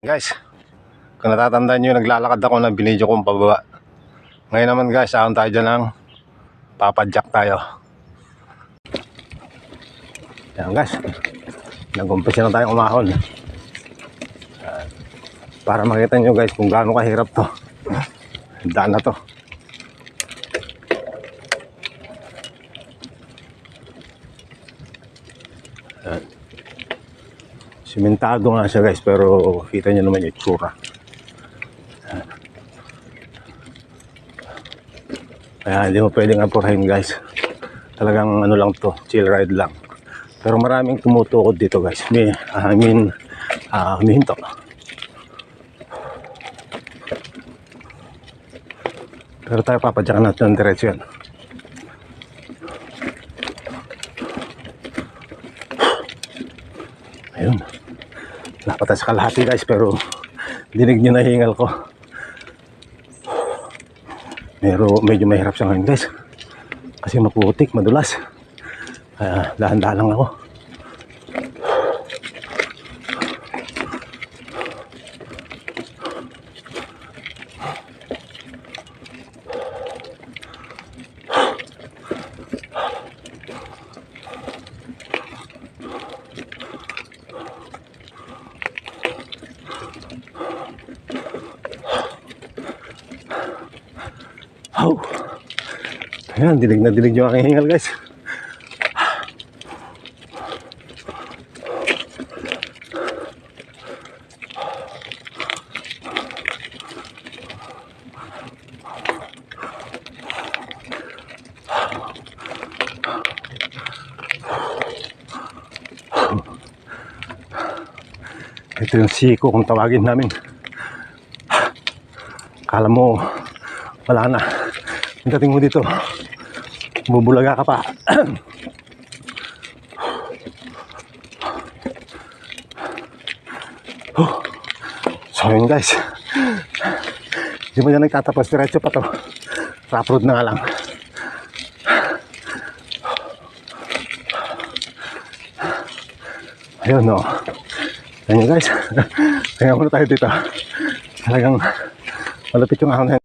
Guys, kung natatandaan nyo, naglalakad ako na binidyo kong pababa. Ngayon naman guys, ahon tayo dyan ng papadyak tayo. Yan guys, nag-umpisa na tayong umahon. Para makita nyo guys kung gaano kahirap to. Daan na to. Yan. Simentado nga siya guys, pero kita nyo naman yung itsura. Kaya hindi mo pwedeng apurahin guys. Talagang ano lang to, chill ride lang. Pero maraming tumutukod dito guys. Humihinto. Pero tayo papadyakan natin ng diretso yan. Ayun. Napatay sa kalahati guys, pero dinig nyo na hingal ko. Pero medyo mahirap siya ngayon guys. Kasi maputik, madulas. Kaya dahan-dahan lang ako. Oh. Ayan, dilig na dilig yung aking hingal guys. Ito yung siko kung tawagin namin. Kala mo wala na. Dating mo dito, bubulaga ka pa. So yun guys, hindi mo na nagtatapos, diretso pa to. Rough road na nga lang. Ayun no. Ayun guys, kaya muna tayo dito. Talagang malapit yung ahon na yun.